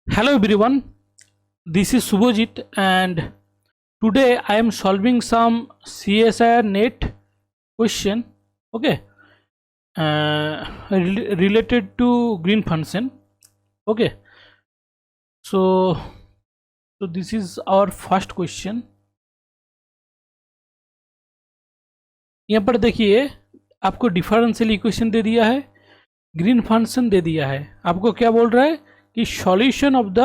Hello everyone, this is Subhojit and today I am solving some CSIR net question, okay, related to green function, okay. So this is our first question. यहाँ पर देखिए आपको differential equation दे दिया है, green function दे दिया है, आपको क्या बोल रहा है कि solution of the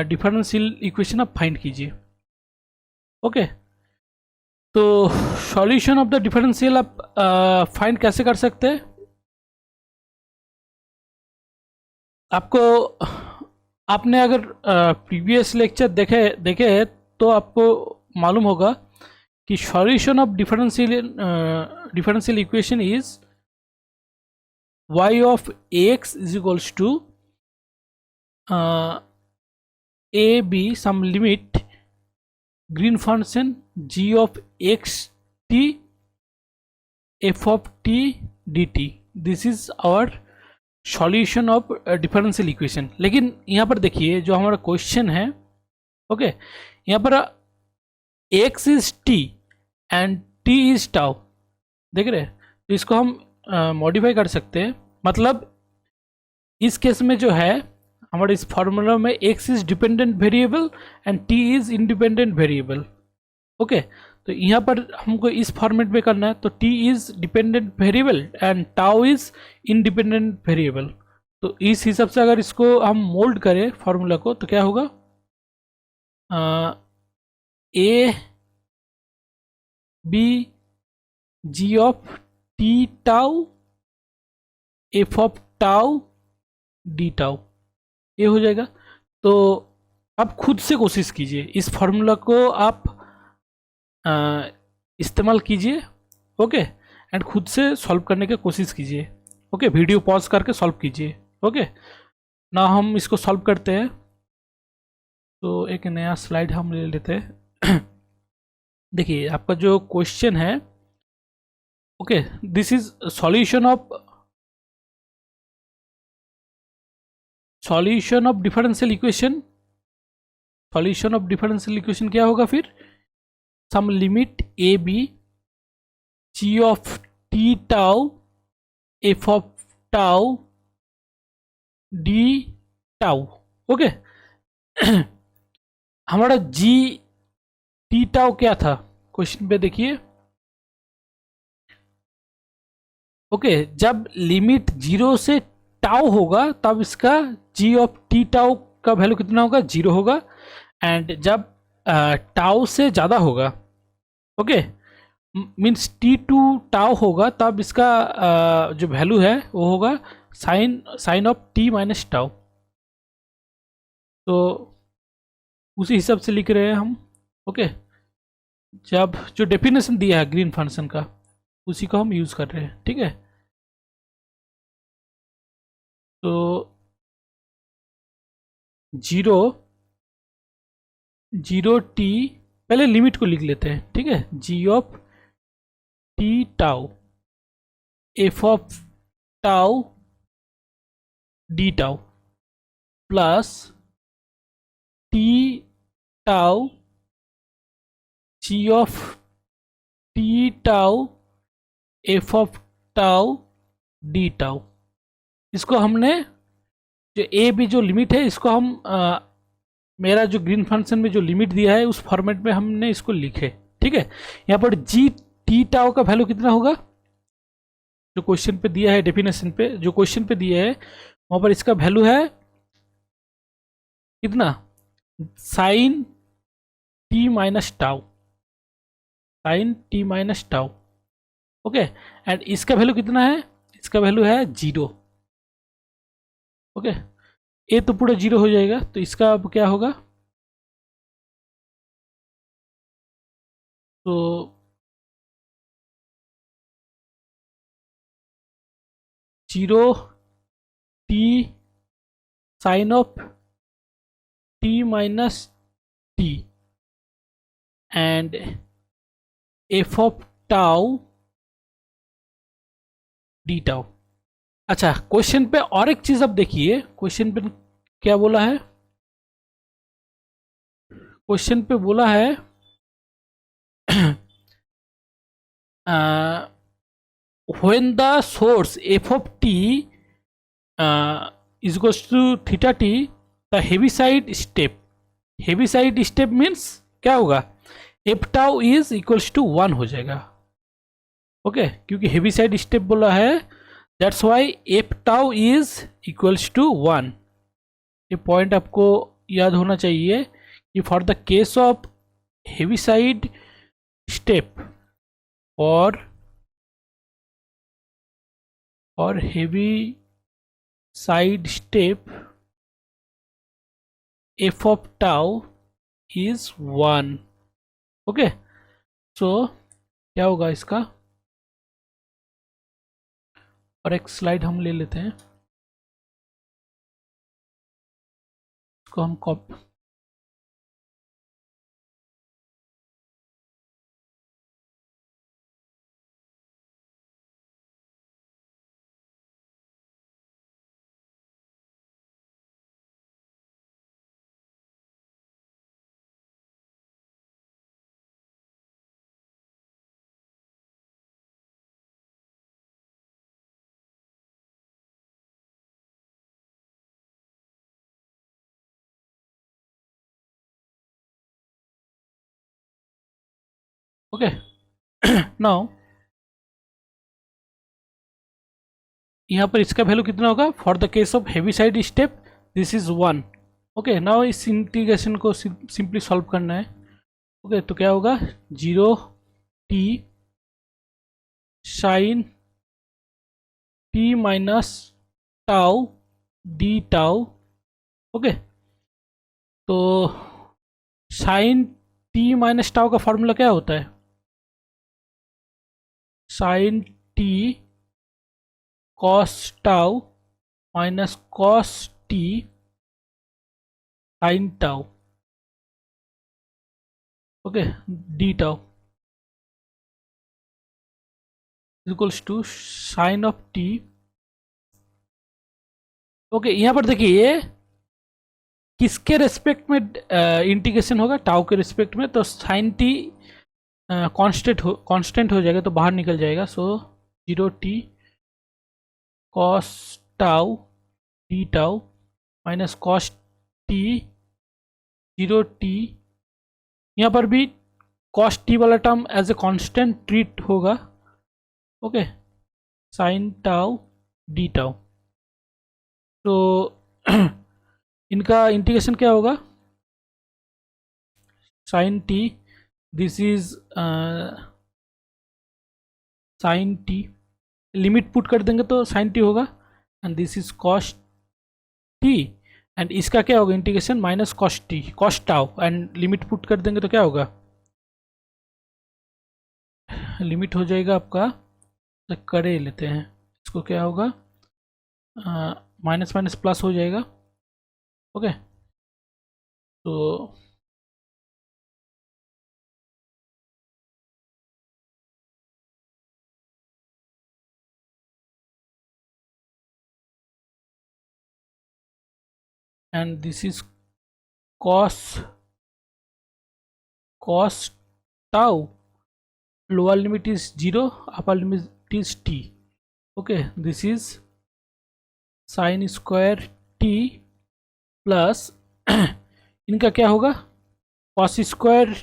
differential equation आप फाइंड कीजिए, ओके। तो सॉल्यूशन ऑफ द डिफरेंशियल आप फाइंड कैसे कर सकते हैं? आपको आपने अगर प्रीवियस लेक्चर देखे हैं तो आपको मालूम होगा कि solution of differential equation is y of x is equals to a b some limit green function g of x t f of t dt. This is our solution of differential equation. लेकिन यहाँ पर देखिए जो हमारा question है, okay, यहाँ पर x is t and t is tau, देख रहे हैं? तो इसको हम मॉडिफाई कर सकते हैं। मतलब इस केस में जो है हमारे इस फॉर्मूला में x is dependent variable and t is independent variable, okay. तो यहाँ पर हमको इस फॉर्मेट में करना है, तो t is dependent variable and tau is independent variable. तो इस हिसाब से अगर इसको हम मोल्ड करें फॉर्मूला को तो क्या होगा, a b g of t tau f of tau d tau, ये हो जाएगा। तो आप खुद से कोशिश कीजिए, इस फॉर्मूला को आप इस्तेमाल कीजिए, ओके, एंड खुद से सॉल्व करने की कोशिश कीजिए, ओके। वीडियो पॉज करके सॉल्व कीजिए, ओके ना। हम इसको सॉल्व करते हैं, तो एक नया स्लाइड हम ले लेते हैं। देखिए आपका जो क्वेश्चन है, okay, this is solution of differential equation. Solution of differential equation क्या होगा फिर, sum limit A B G of T tau F of tau D tau, okay. हमारा जी टी टाउ क्या था क्वेश्चन पे देखिए, ओके। जब लिमिट 0 से टाउ होगा तब इसका जी ऑफ टी टाउ का वैल्यू कितना होगा, 0 होगा। एंड जब टाउ से ज़्यादा होगा, okay, means t to tau होगा, तब इसका जो वैल्यू है वो होगा sine of t minus tau. तो उसी हिसाब से लिख रहे हैं हम, ओके। जब जो डेफिनेशन दिया है ग्रीन फंक्शन का उसी को हम यूज़ कर रहे हैं, ठीक है। तो 0 टी, पहले लिमिट को लिख लेते हैं, ठीक है। G of T tau F of tau D tau plus T tau G of T tau F of tau D tau. इसको हमने जो ए बी जो लिमिट है इसको हम मेरा जो ग्रीन फंक्शन में जो लिमिट दिया है उस फॉर्मेट में हमने इसको लिखे, ठीक है। यहाँ पर जी टी टाउ का वैल्यू कितना होगा, जो क्वेश्चन पे दिया है, डेफिनेशन पे जो क्वेश्चन पे दिया है वहाँ पर इसका वैल्यू है कितना, sine t minus tau, sine t minus tau, okay. And इसका वैल्यू कितना है, इसका वैल्यू है 0, ओके। ए तो पूरा 0 हो जाएगा, तो इसका अब क्या होगा, तो zero t sine of t minus t and f of tau D tau. अच्छा, क्वेश्चन पे और एक चीज अब देखिए, क्वेश्चन पे क्या बोला है क्वेश्चन पे, बोला है when the source f of t is equals to theta t, the heavy side step means क्या होगा, f tau is equals to 1 हो जाएगा। ओके क्योंकि हेवी साइड स्टेप बोला है, that's why F tau is equals to 1। ये point आपको याद होना चाहिए कि for the case of heavy side step और heavy side step f of tau is 1। Okay so क्या होगा इसका, और एक स्लाइड हम ले लेते हैं, इसको हम कॉपी, ओके नाउ यहाँ पर इसका वैल्यू कितना होगा, for the case of heavy side step this is 1। Okay now इस इंटीग्रेशन को सिंपली सॉल्व करना है। ओके तो क्या होगा, 0t sine t minus tau D tau. Okay तो साइन t माइनस टाउ का फॉर्मूला क्या होता है, sine t cos tau minus cos t sine tau. Okay d tau equals to sine of t। Okay यहाँ पर देखिए ये किसके रेस्पेक्ट में इंटीग्रेशन होगा, टाउ के रेस्पेक्ट में, तो साइन t कांस्टेंट हो जाएगा तो बाहर निकल जाएगा। So 0t cos tau D tau minus cos t 0t, यहाँ पर भी कॉस t वाला term as a constant treat होगा। Okay sine tau D tau, तो इनका इंटीग्रेशन क्या होगा, sine t, this is sine t, limit put कर देंगे तो साइन t होगा, and this is cos t, and इसका क्या होगा integration minus cos t cos tau, and limit put कर देंगे तो क्या होगा, लिमिट हो जाएगा आपका, तो करे लेते हैं इसको, क्या होगा माइनस माइनस प्लस हो जाएगा। ओके तो and this is cos tau, lower limit is 0, upper limit is t। okay this is sin square t plus इनका क्या होगा, cos square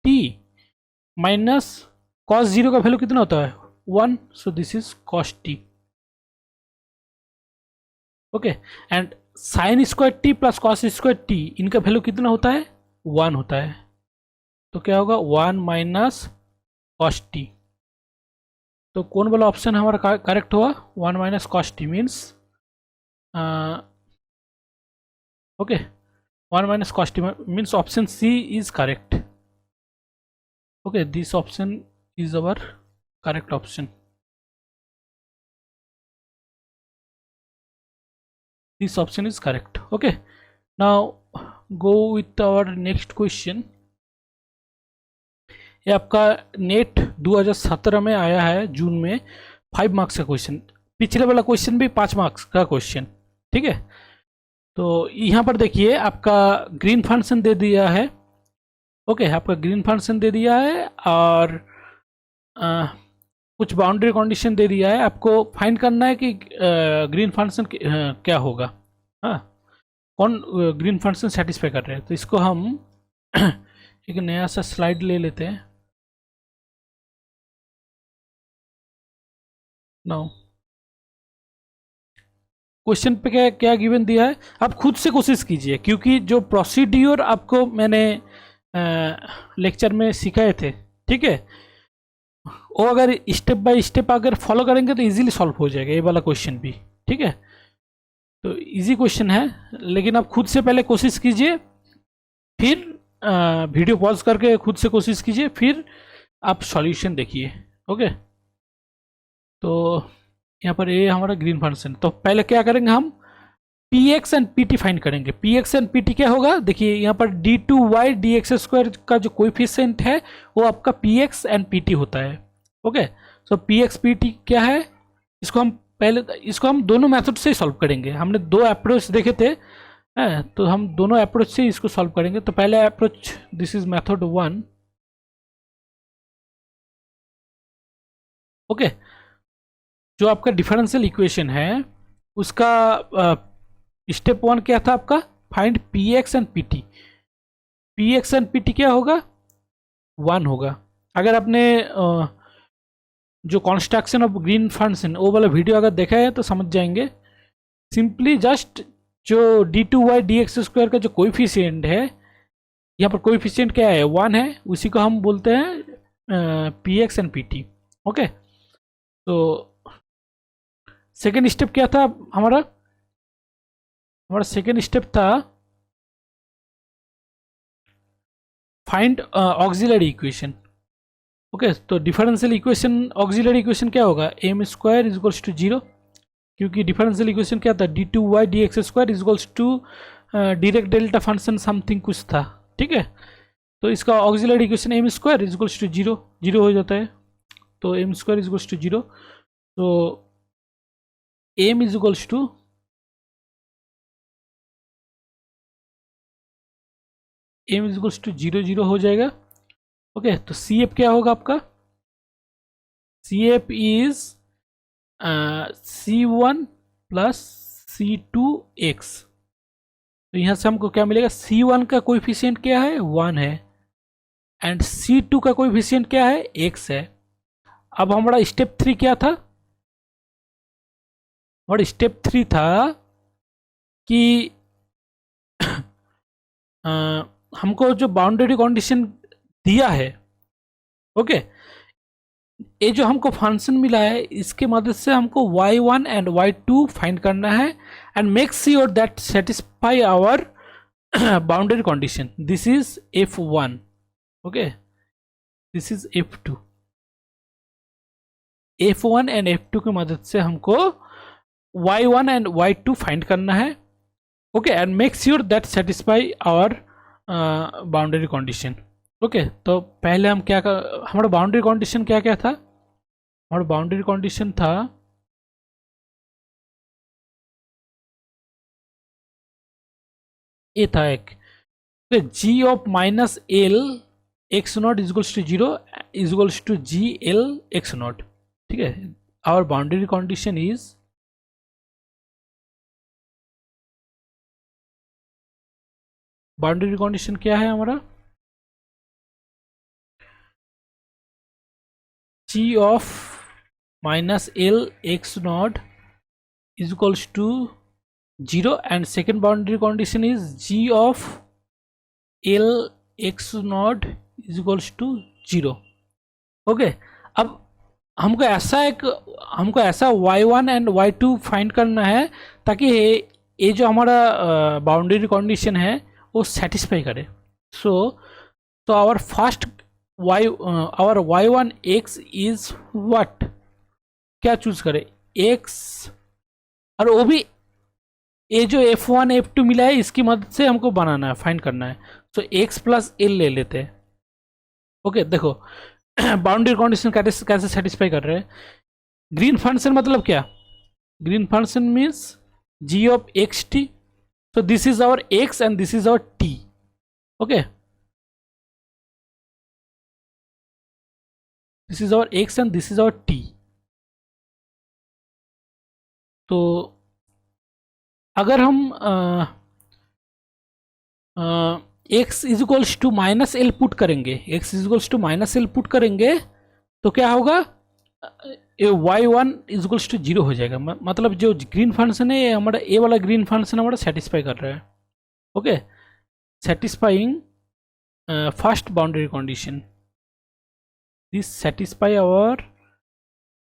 t minus cos 0 का वैल्यू कितना होता है 1, so this is cos t। Okay and sine square T plus cos square T, इनका value कितना होता है 1 होता है, तो क्या होगा 1 माइनस कॉस टी। तो कौन वाला ऑप्शन हमारा करेक्ट हुआ, 1 minus cos t means, okay 1 minus cos t means option C is correct. Okay this option is our correct option, this option is correct। okay now go with our next question। ये आपका net 2017 में आया है जून में, 5 marks का question. पिछले वाला question भी 5 मार्क्स का क्वेश्चन, ठीक है। तो यहाँ पर देखिए आपका ग्रीन फंक्शन दे दिया है, ओके, आपका ग्रीन फंक्शन दे दिया है और कुछ बाउंड्री कंडीशन दे दिया है। आपको फाइंड करना है कि ग्रीन फंक्शन क्या होगा, हाँ, कौन ग्रीन फंक्शन सेटिस्फाई कर रहे हैं। तो इसको हम एक नया सा स्लाइड ले लेते हैं। नो, क्वेश्चन पे क्या क्या गिवन दिया है, आप खुद से कोशिश कीजिए, क्योंकि जो प्रोसीड्यूर आपको मैंने लेक्चर में सिखाए थे, ठीक है, वो अगर स्टेप बाय स्टेप अगर फॉलो करेंगे तो इजीली सॉल्व हो जाएगा ये वाला क्वेश्चन भी, ठीक है। तो इजी क्वेश्चन है, लेकिन आप खुद से पहले कोशिश कीजिए, फिर वीडियो पॉज करके खुद से कोशिश कीजिए, फिर आप सॉल्यूशन देखिए, ओके। तो यहाँ पर ये हमारा ग्रीन फंक्शन, तो पहले क्या करेंगे हम P x and P T find करेंगे। P x and P T क्या होगा, देखिए यहाँ पर D two Y D x square का जो कोएफिशिएंट है वो आपका P x and P T होता है, okay. So P X P T क्या है, इसको हम दोनों मेथड से सॉल्व करेंगे। हमने दो अप्रोच देखे थे, तो हम दोनों अप्रोच से इसको सॉल्व करेंगे। तो पहले approach, this is method 1, okay. जो आपका डिफरेंशियल इक्वेशन है उसका स्टेप 1 क्या था आपका, find p x and P T. P x and P T क्या होगा, 1 होगा। अगर आपने जो कंस्ट्रक्शन ऑफ ग्रीन फंक्शन वो वाला वीडियो अगर देखा है तो समझ जाएंगे। सिंपली जस्ट जो d two Y D x square का जो कोएफिशिएंट है, यहाँ पर कोएफिशिएंट क्या है, 1 है, उसी को हम बोलते हैं p x and P t, okay. तो सेकेंड स्टेप क्या था हमारा सेकेंड स्टेप था फाइंड ऑक्सिलरी इक्वेशन, ओके। तो डिफरेंशियल इक्वेशन ऑक्सिलरी इक्वेशन क्या होगा, m square is equals to 0, क्योंकि डिफरेंशियल इक्वेशन क्या था, d two Y D x square is equals to direct delta function something कुछ था, ठीक है। तो इसका auxiliary equation m square is equals to 0 हो जाता है। तो m square is equals to 0, तो m is equals to m is equals to 0 हो जाएगा, ओके। तो सी एफ क्या होगा आपका, C F is C1 plus C2x। तो यहाँ से हमको क्या मिलेगा, C1 का कोएफिशिएंट क्या है, 1 है, एंड C2 का कोएफिशिएंट क्या है, x है। अब हमारा स्टेप 3 क्या था, हमारा स्टेप 3 था कि हमको जो बाउंड्री कंडीशन दिया है, ओके, ये जो हमको फंक्शन मिला है इसके मदद से हमको y1 एंड y2 फाइंड करना है, and make sure that satisfy our boundary condition. This is f1, okay, this is f2। f1 and f2 की मदद से हमको y1 एंड y2 फाइंड करना है, okay, and make sure that satisfy our boundary condition, okay. तो पहले हम क्या कर, हमारा बाउंड्री कंडीशन क्या क्या था, हमारा बाउंड्री कंडीशन था ये था एक, G of minus L x naught is equals to 0 is equals to G L x naught, ठीक है। Our boundary condition is boundary condition क्या है हमारा, G of minus L x not is equals to 0 and second boundary condition is G of L x not is equals to 0, okay. अब हमको ऐसा y1 and y2 find करना है ताकि ये जो हमारा बाउंड्री कंडीशन है वो सेटिस्फाई करे। So our first our y1 x is what, क्या चूज करे, x, और वो भी ये जो f1 f2 मिला है इसकी मदद से हमको बनाना है, फाइंड करना है। तो x प्लस एल ले लेते हैं, ओके। देखो बाउंड्री कंडीशन कैसे सेटिस्फाई कर रहे हैं, ग्रीन फंक्शन मतलब क्या, green function means g of xt. So this is our x and this is our t. Okay, this is our x and this is our t. तो अगर हम x is equals to minus l put करेंगे, x is equals to minus l put करेंगे तो क्या होगा, y1 is equals to 0 हो जाएगा। मतलब जो ग्रीन फंक्शन है ये हमारा ए वाला ग्रीन फंक्शन हमारा सेटिस्फाई कर रहा है। Okay, satisfying first boundary condition, this satisfy our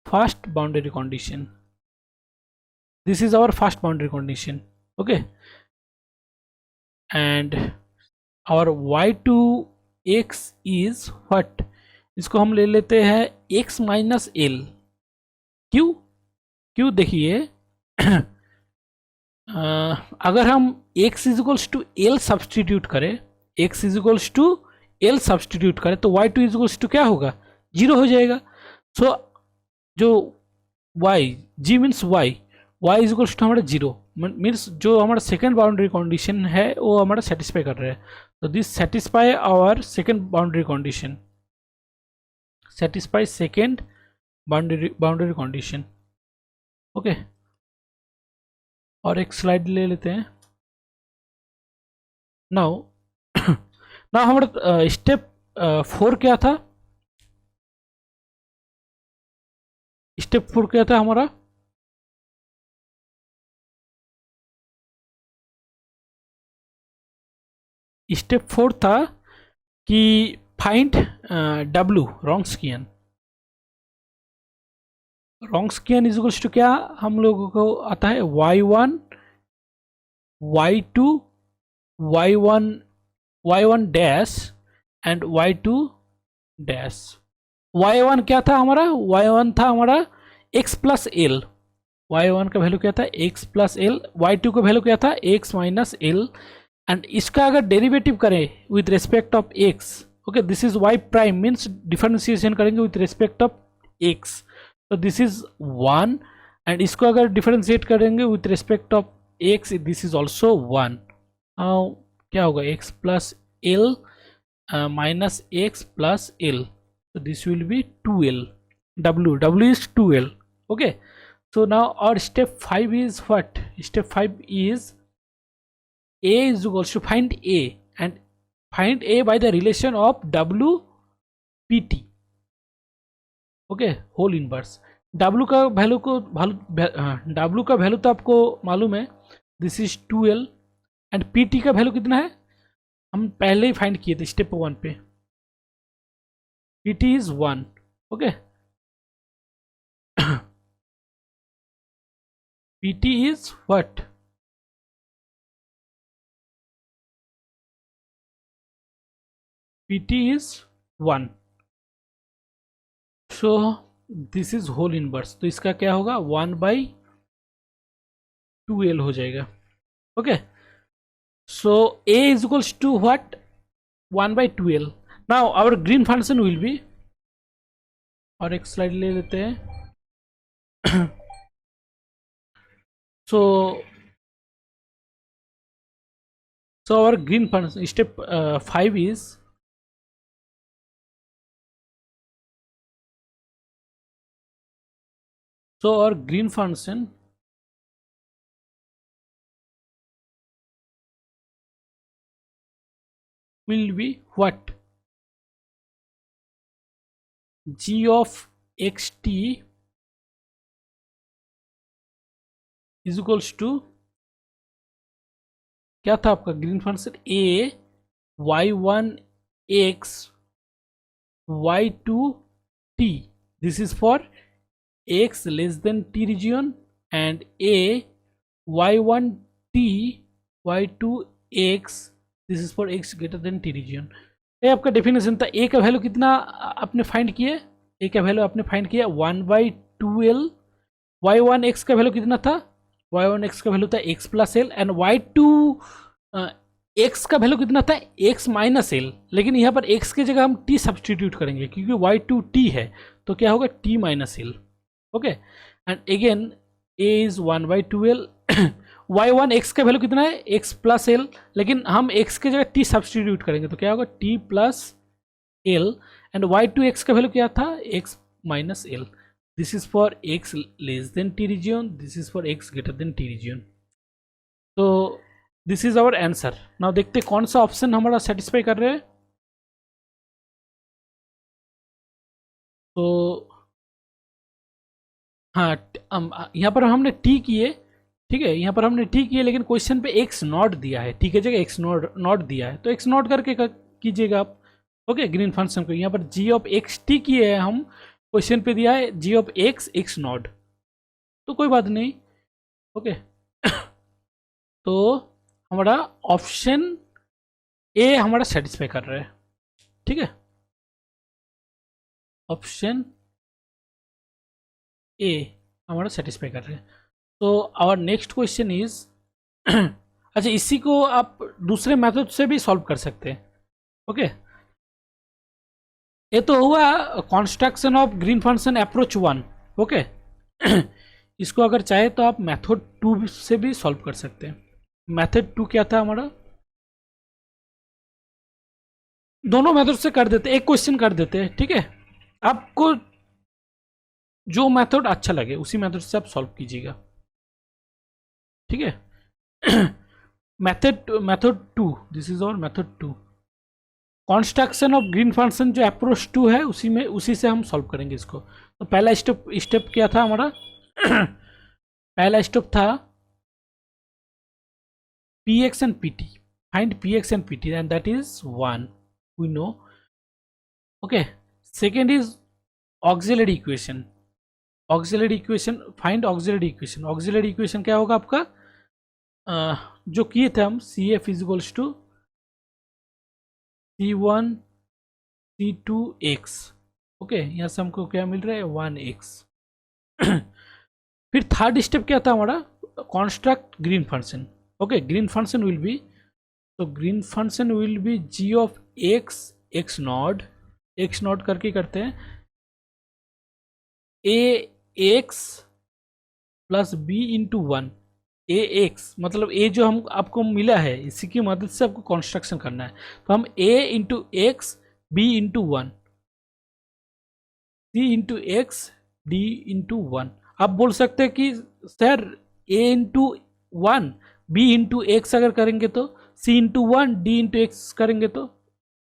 first boundary condition, this is our first boundary condition. Okay, and our y2 x is what, इसको हम ले लेते हैं x माइनस एल। क्यों देखिए अगर हम x is equals to l substitute करें, x is equals to l substitute करें तो y2 इज इक्वल्स टू क्या होगा, 0 हो जाएगा। सो जो y, g means y, y is equals to हमारा 0 मीन्स जो हमारा सेकेंड बाउंड्री कंडीशन है वो हमारा सेटिस्फाई कर रहा है। तो this satisfy our second boundary condition, satisfy second boundary condition. Okay, और एक स्लाइड ले लेते हैं। नाउ हमारा स्टेप 4 क्या था, स्टेप 4 क्या था हमारा, स्टेप 4 था कि find W Wronskian. Wronskian is equals to क्या, हम लोगों को आता है y1 y2 y1 dash and y2 dash. y1 क्या था हमारा, y1 था हमारा x प्लस एल, y1 का वैल्यू क्या था x प्लस एल, y2 का वैल्यू क्या था x माइनस एल, एंड इसका अगर डेरिवेटिव करें with respect of x, okay this is y prime means differentiation करेंगे विथ रेस्पेक्ट ऑफ x, तो दिस इज 1, एंड इसको अगर डिफरेंशिएट करेंगे with respect of x this is also 1। क्या होगा, x plus l minus x plus L, so this will be 2l, w is 2l. Okay, so now our step 5 is what, step 5 is a is equals to find a, and find a by the relation of w pt. Okay, whole inverse, w का value w का value तो आपको मालूम है, this is 2l, and pt का value कितना है हम पहले ही फाइंड किए थे स्टेप 1 पे, pt is 1. Okay, pt is what, pt is 1. so this is whole inverse, तो इसका क्या होगा 1/2l हो जाएगा। Okay, so a is equals to what, 1/2l. now our green function will be, और एक स्लाइड ले लेते हैं so our green function step 5 is, so our green function will be what, g of xt is equals to क्या था आपका green function, a y1 x y2 t, this is for x less than t region, and a y1 t y2 x, this is for x greater than t region. ये आपका definition था। a का value कितना आपने find किया, a का value आपने find किया 1/2l, y1 x का वैल्यू कितना था, y1 x का वैल्यू था x plus L, and y2 x का वैल्यू कितना था x माइनस एल, लेकिन यहाँ पर x की जगह हम t सब्सटीट्यूट करेंगे क्योंकि y2 t है तो क्या होगा t minus L. Okay, and again A is 1/2l y1 x का वैल्यू कितना है x प्लस एल, लेकिन हम x के जगह t सब्सटीट्यूट करेंगे तो क्या होगा t plus L, and y2 x का वैल्यू क्या था x minus L. This is for x less than t region, this is for x greater than t region. तो this is our answer. Now देखते कौन सा option हमारा satisfy कर रहे हैं. तो हाँ, यहाँ पर हमने टी किए, ठीक है, यहाँ पर हमने टी किए, लेकिन क्वेश्चन पे एक्स नॉट दिया है, टी की जगह एक्स नॉट दिया है, तो एक्स नॉट करके कीजिएगा आप. ओके, ग्रीन फंक्शन को यहाँ पर जी ऑफ एक्स टी किए हैं हम, क्वेश्चन पे दिया है G of x x not, तो कोई बात नहीं. ओके तो हमारा ऑप्शन ए हमारा सेटिस्फाई कर रहा है, ठीक है, ऑप्शन ए हमारा सेटिस्फाई कर रहे हैं. तो आवर नेक्स्ट क्वेश्चन इज अच्छा, इसी को आप दूसरे मेथड से भी सॉल्व कर सकते हैं. ओके, ये तो हुआ construction of green function approach 1. Okay इसको अगर चाहे तो आप मेथड 2 से भी सॉल्व कर सकते हैं. मेथड 2 क्या था हमारा, दोनों मेथड से कर देते, एक क्वेश्चन कर देते हैं, ठीक है. आपको जो मेथड अच्छा लगे उसी मेथड से आप सॉल्व कीजिएगा, ठीक है. मेथड 2, दिस इज और method 2, construction of green function जो अप्रोच 2 है उसी से हम सॉल्व करेंगे इसको. तो पहला स्टेप क्या था हमारा पहला स्टेप था p x and P T, find p x and P t, and that is 1, we know. Okay, second is auxiliary equation. Auxiliary equation, find auxiliary equation. Auxiliary equation क्या होगा आपका, जो किए थे हम, C F is equals to C1 C2x. ओके, यहाँ से हमको क्या मिल रहा है 1x. फिर थर्ड स्टेप क्या था हमारा, construct green function. Okay, green function will be, तो green function will be G of x x naught करके करते हैं, A X plus B into 1. A X मतलब ए जो हम आपको मिला है इसी की मदद से आपको कॉन्स्ट्रक्शन करना है. तो हम ए इंटू एक्स बी इंटू 1, सी इंटू एक्स डी इंटू 1. आप बोल सकते हैं कि सर ए इंटू 1 बी इंटू एक्स अगर करेंगे तो, सी इंटू 1 डी इंटू एक्स करेंगे तो,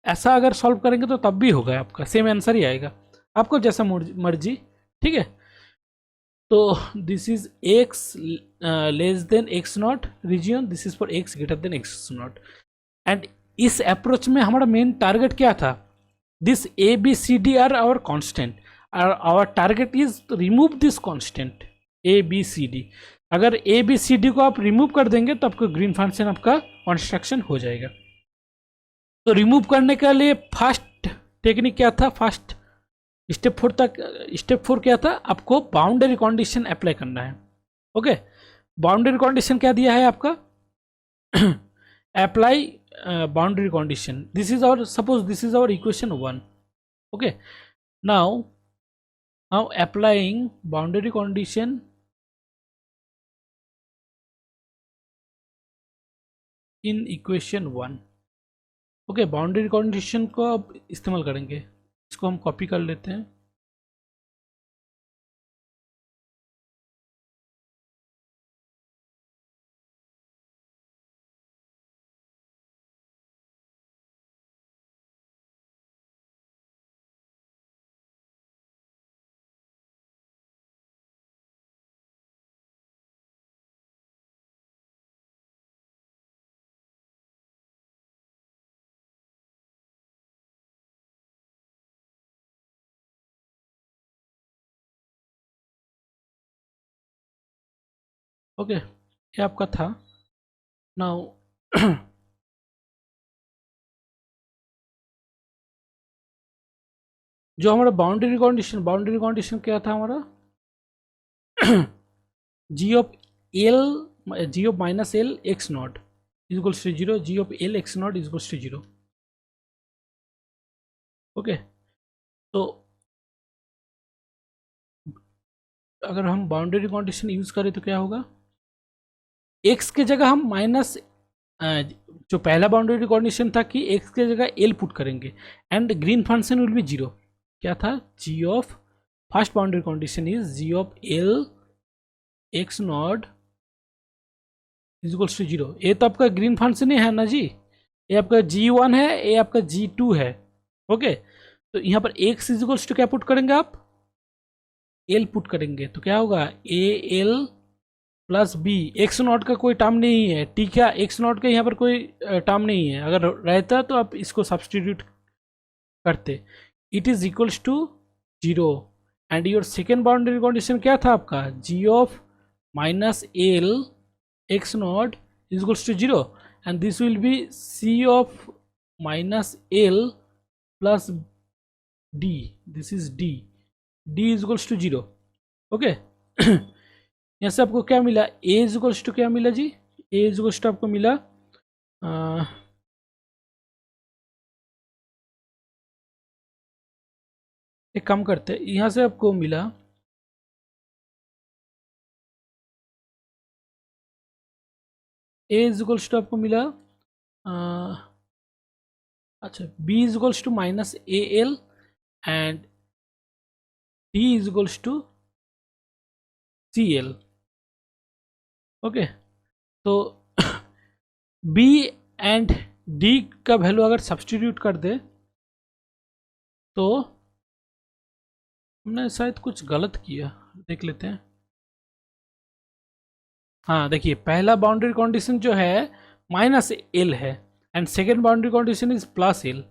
ऐसा अगर सॉल्व करेंगे तो तब भी होगा, आपका सेम आंसर ही आएगा, आपको जैसा मर्जी, ठीक है. तो this is x less than x not region, this is for x greater than x not. And इस अप्रोच में हमारा मेन टारगेट क्या था, this A B C D are our constant, our target is remove this constant A B C D. अगर A B C D को आप remove कर देंगे तो आपको ग्रीन फंक्शन आपका कॉन्स्ट्रक्शन हो जाएगा. तो रिमूव करने के लिए फर्स्ट टेक्निक क्या था, फर्स्ट स्टेप 4 क्या था, आपको बाउंड्री कंडीशन अप्लाई करना है. ओके, बाउंड्री कंडीशन क्या दिया है आपका, apply boundary condition. This is our, suppose this is our equation 1. Okay, now applying boundary condition in equation 1. Okay, boundary condition को अब इस्तेमाल करेंगे, इसको हम कॉपी कर लेते हैं. ओके, ये आपका था. नाउ जो हमारा बाउंड्री कंडीशन क्या था हमारा, G of minus L x naught is equals to 0, G of L x naught is equals to 0. Okay, तो अगर हम बाउंड्री कंडीशन यूज़ करें तो क्या होगा, एक्स के जगह हम माइनस, जो पहला बाउंड्री कंडीशन था कि एक्स के जगह एल पुट करेंगे and green function will be zero. क्या था, G of first boundary condition is G of L x not is equals to zero. ये तो आपका ग्रीन फंक्शन ही है ना जी, ये आपका G1 है, ये आपका G2 है। ओके, तो यहाँ पर एक्स इज इक्वल्स टू क्या पुट करेंगे आप, एल पुट करेंगे, तो क्या होगा A l plus B. X not का कोई टर्म नहीं है, ठीक है, एक्स नॉट का यहाँ पर कोई टर्म नहीं है, अगर रहता तो आप इसको सब्सटीट्यूट करते। It is equals to zero and your second boundary condition क्या था आपका, G of minus L x not is equals to zero and this will be C of minus L plus D, this is D, D is equals to zero. Okay, यहाँ से आपको क्या मिला, ए is equals to क्या मिला जी, ए is equals to आपको मिला एक काम करते हैं, यहाँ से आपको मिला ए इज इक्वल्स टू आपको मिला अच्छा B is equals to minus A l and D is equals to C l. Okay, तो बी एंड डी का वैल्यू अगर सब्सटीट्यूट कर दे तो हमने शायद कुछ गलत किया, देख लेते हैं। हाँ देखिए, पहला बाउंड्री कंडीशन जो है माइनस एल है and second boundary condition is plus L.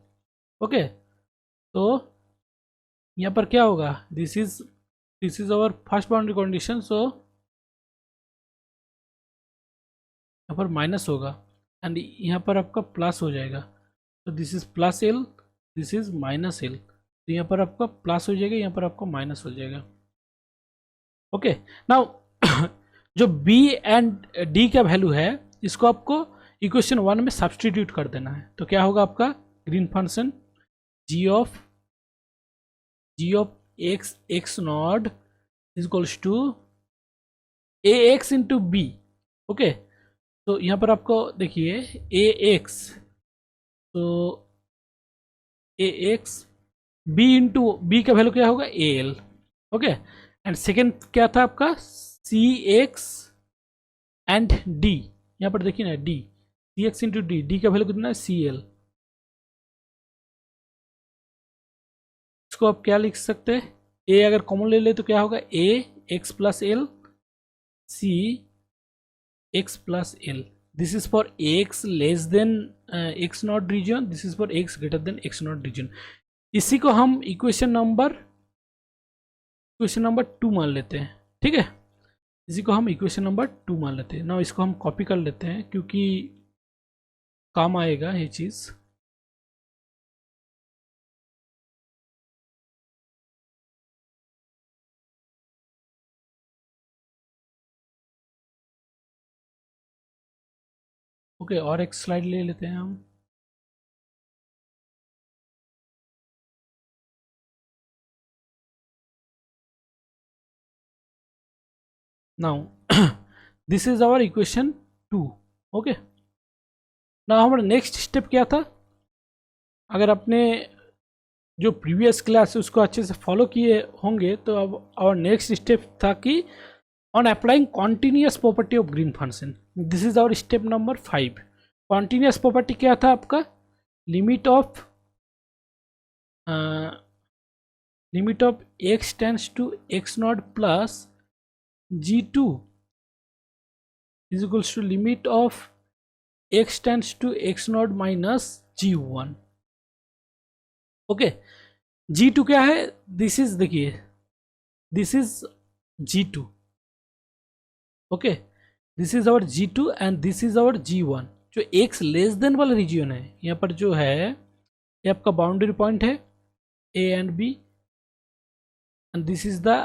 Okay, तो यहाँ पर क्या होगा, this is our first boundary condition, so यहाँ पर माइनस होगा एंड यहाँ पर आपका प्लस हो जाएगा, तो this is plus L, this is minus L, तो यहाँ पर आपका प्लस हो जाएगा, यहाँ पर आपका माइनस हो जाएगा। ओके, नाउ जो b एंड d का वैल्यू है इसको आपको इक्वेशन 1 में सब्सटीट्यूट कर देना है, तो क्या होगा आपका green function g of x x not is equals to A x into B. Okay, तो यहाँ पर आपको देखिए ए एक्स, तो A x B into B का वैल्यू क्या होगा A l. Okay, and second क्या था आपका सी एक्स एंड डी, यहाँ पर देखिए ना डी, सी एक्स इंटू डी, डी का वैल्यू कितना है सी एल। इसको आप क्या लिख सकते हैं, ए अगर कॉमन ले ले तो क्या होगा A X plus L C X plus L. This is for X less than x naught region, this is for x greater than x naught region. इसी को हम इक्वेशन नंबर 2 मान लेते हैं, ठीक है, इसी को हम इक्वेशन नंबर 2 मान लेते हैं ना। इसको हम कॉपी कर लेते हैं क्योंकि काम आएगा ये चीज़। ओके, और एक स्लाइड ले लेते हैं हम। Now this is our equation 2। Okay, now हमारा नेक्स्ट स्टेप क्या था, अगर आपने जो प्रीवियस क्लास है उसको अच्छे से फॉलो किए होंगे तो अब आवर नेक्स्ट स्टेप था कि on applying continuous property of green function, this is our step number 5। Continuous property क्या था आपका, limit of x tends to x naught plus G2 is equals to limit of x tends to x naught minus G1। Okay, G2 क्या है, this is देखिए this is G2। Okay, this is our G2 and this is our G1। जो x less than वाला region है यहाँ पर जो है ये आपका बाउंड्री पॉइंट है A and B and this is the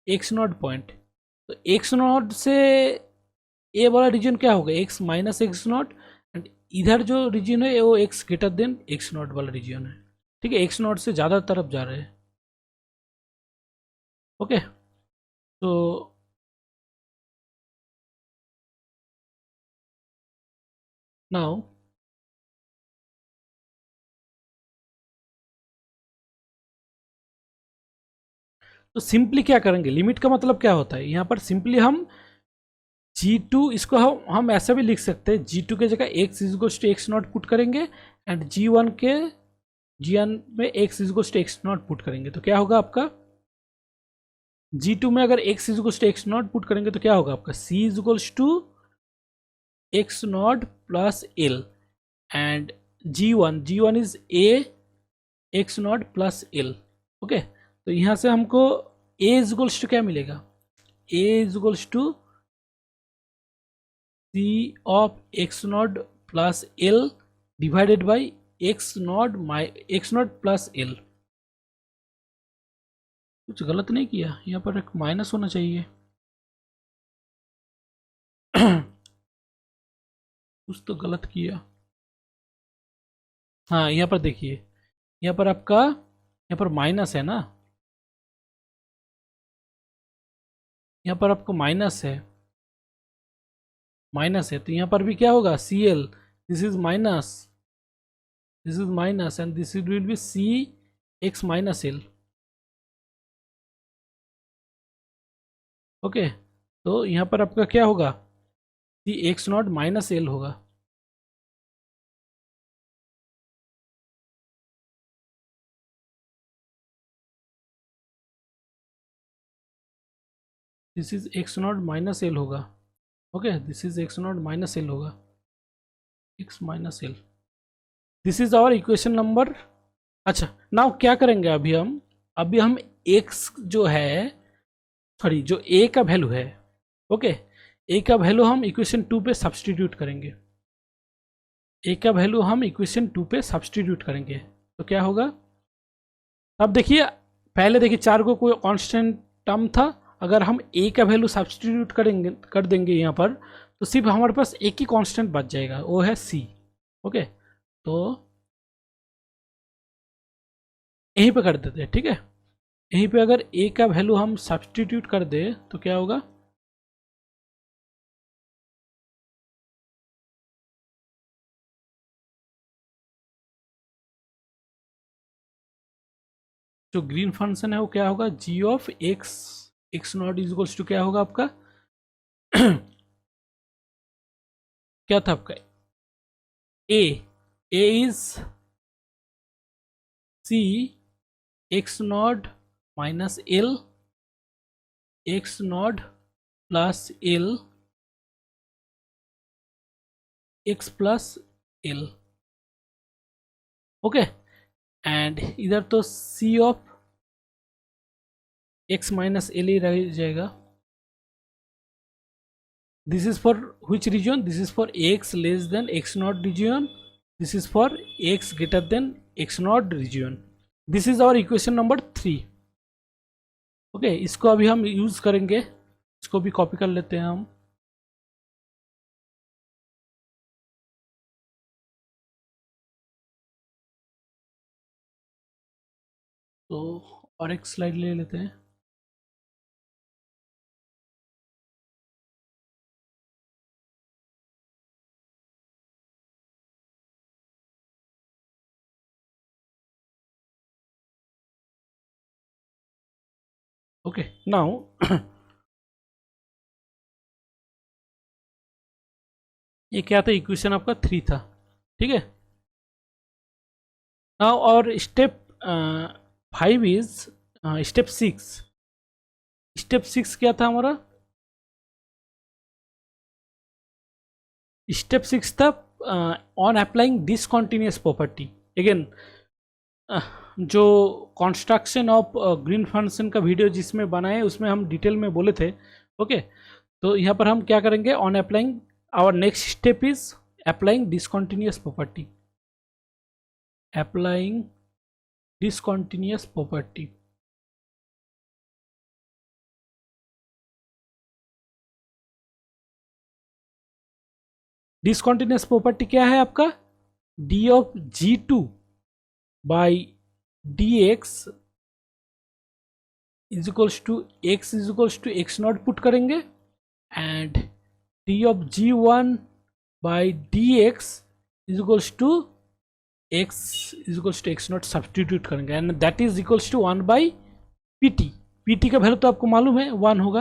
x naught point. तो x नॉट से ए वाला रीजन क्या होगा x minus x not and इधर जो रीजन है वो x greater than x not वाला रीजन है, ठीक है, एक्स नॉट से ज़्यादा तरफ जा रहे हैं। ओके, तो नाउ तो सिंपली क्या करेंगे, लिमिट का मतलब क्या होता है, यहाँ पर सिंपली हम G2 इसको हम ऐसा भी लिख सकते हैं, G2 के जगह x is to x naught put करेंगे एंड G1 में x is to x naught put करेंगे तो क्या होगा आपका, G2 में अगर x is to x naught put करेंगे तो क्या होगा आपका, C is to x naught plus L and G1 is a x naught plus L. Okay, तो यहाँ से हमको a इज टू क्या मिलेगा, a is to C of x naught plus l divided by x naught plus l. कुछ गलत नहीं किया, यहाँ पर एक माइनस होना चाहिए कुछ तो गलत किया। हाँ यहाँ पर देखिए, यहाँ पर आपका यहाँ पर माइनस है ना, यहाँ पर आपको माइनस है तो यहाँ पर भी क्या होगा, C L, this is minus and this will be C X minus L. Okay, तो यहाँ पर आपका क्या होगा, C X naught minus L होगा। This is X naught minus L होगा। Okay, this is X naught minus L होगा, X minus L, this is our equation number. अच्छा, नाउ क्या करेंगे अभी हम एक्स जो है, सॉरी जो ए का वैल्यू है, ओके, ए का वैल्यू हम इक्वेशन 2 पे सब्सटीट्यूट करेंगे, ए का वैल्यू हम इक्वेशन 2 पे सब्सटीट्यूट करेंगे तो क्या होगा। अब देखिए, पहले देखिए चार को कोई कांस्टेंट टर्म था, अगर हम ए का वैल्यू सब्सटीट्यूट कर देंगे यहाँ पर तो सिर्फ हमारे पास एक ही कांस्टेंट बच जाएगा, वो है सी। ओके, तो यहीं पे कर देते हैं, ठीक है, यहीं पे अगर ए का वैल्यू हम सब्सटीट्यूट कर दे तो क्या होगा, जो ग्रीन फंक्शन है वो क्या होगा, G of x not is equals to क्या होगा आपका क्या था आपका, A is C X naught minus L x naught plus L X plus L. Okay, and इधर तो C of X minus L ही रह जाएगा। This is for which region, this is for x less than x naught region, this is for x greater than x naught region, this is our equation number 3। Okay, इसको अभी हम use करेंगे, इसको भी copy कर लेते हैं हम। तो और एक स्लाइड ले लेते हैं। ओके, नाउ ये क्या था, इक्वेशन आपका 3 था, ठीक है। नाउ और स्टेप 5 इज स्टेप 6 क्या था हमारा, स्टेप 6 था on applying discontinuous property. Again जो कंस्ट्रक्शन ऑफ ग्रीन फंक्शन का वीडियो जिसमें बनाए उसमें हम डिटेल में बोले थे। ओके, तो यहाँ पर हम क्या करेंगे, on applying, our next step is applying discontinuous property, applying discontinuous property. Discontinuous property क्या है आपका, D of G2 by D X is equals to X is equals to x naught put करेंगे and D of g1 by D X is equals to X is equals to x naught substitute करेंगे and that is equals to 1 by P T का value तो आपको मालूम है 1 होगा।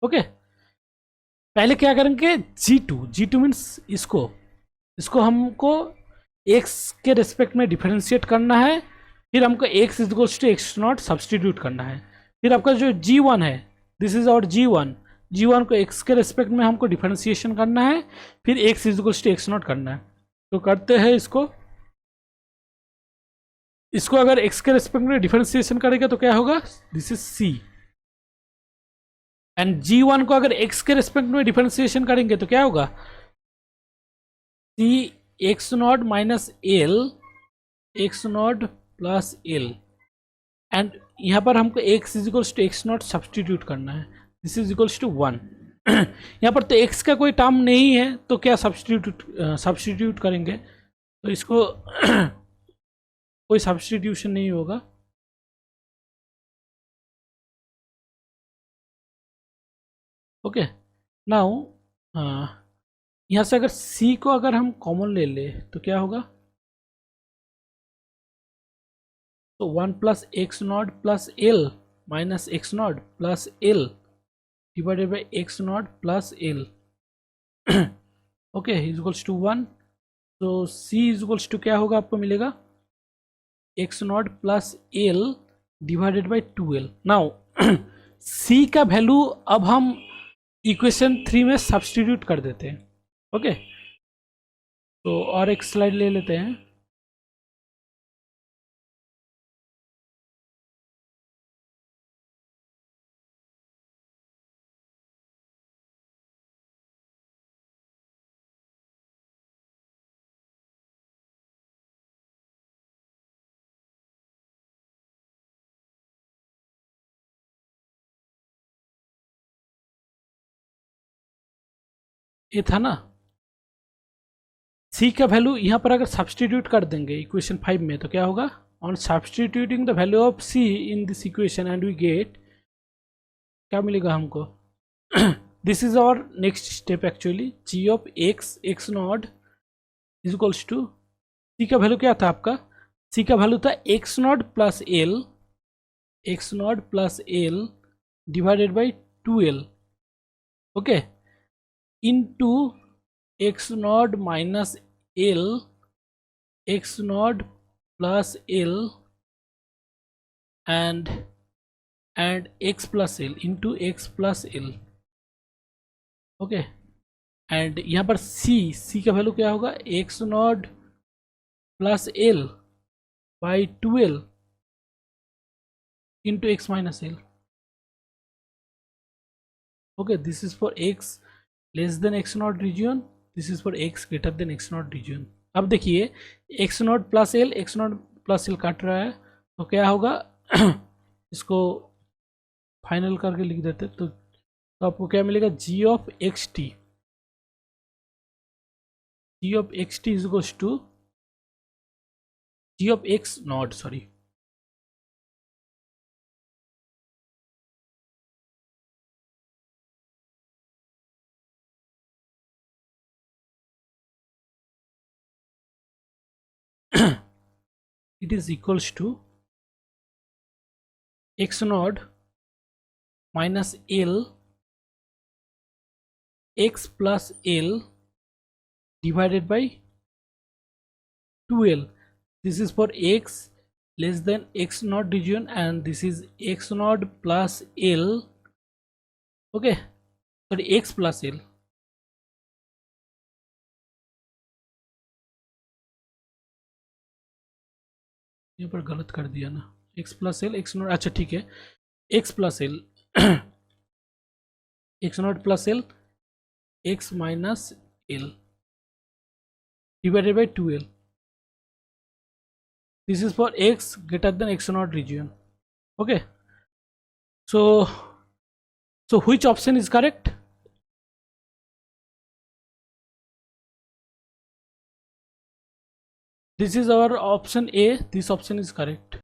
Okay पहले क्या करेंगे जी टू मीन्स इसको हमको x के रेस्पेक्ट में डिफरेंशिएट करना है, फिर हमको x is equals to x naught substitute करना है। फिर आपका जो g1 है this is our G one को x के रेस्पेक्ट में हमको डिफरेंशिएशन करना है, फिर x is equals to x naught करना है। तो करते हैं इसको अगर x के रेस्पेक्ट में डिफरेंशिएशन करेगा तो क्या होगा, this is c and g1 को अगर x के रेस्पेक्ट में डिफरेंशिएशन करेंगे तो क्या होगा, c x naught minus L x naught plus L and यहाँ पर हमको x is equals to x naught substitute करना है, दिस इज इक्वल्स टू 1। यहाँ पर तो x का कोई टर्म नहीं है तो क्या सब्सटीट्यूट करेंगे, तो इसको कोई सब्सटीट्यूशन नहीं होगा। ओके नाउ यहाँ से अगर c को अगर हम कॉमन ले ले तो क्या होगा, तो 1 plus x naught plus l minus x naught plus l divided by x naught plus L okay is equals to 1। तो c इज इक्वल्स टू क्या होगा, आपको मिलेगा x naught plus l divided by 2l। Now c का value अब हम equation 3 में substitute कर देते हैं। ओके तो और एक स्लाइड ले लेते हैं। ये था ना, c का वैल्यू यहाँ पर अगर सब्सटीट्यूट कर देंगे इक्वेशन 5 में तो क्या होगा, on substituting the value of c in this equation and we get क्या मिलेगा हमको this is our next step actually, g of x not is equals to c का वैल्यू क्या था आपका, c का वैल्यू था x naught plus l divided by 2l okay into x naught minus L x naught plus L and x plus l into x plus L okay and यहाँ पर c का value क्या होगा, x naught plus l by 2l into x minus L okay this is for x less than x naught region, this is for x greater than x naught region. अब देखिए x naught plus L काट रहा है तो क्या होगा इसको final करके लिख देते तो आपको क्या मिलेगा, g of x t is equals to g of x naught sorry it is equals to x naught minus l x plus l divided by 2l. This is for x less than x naught region and this is x naught plus l okay sorry x plus l यहाँ पर गलत कर दिया ना, x plus L x naught, अच्छा ठीक है x plus L x naught plus L x minus l divided by 2l, this is for x greater than x naught region okay. so which option is correct, this is our option A, this option is correct।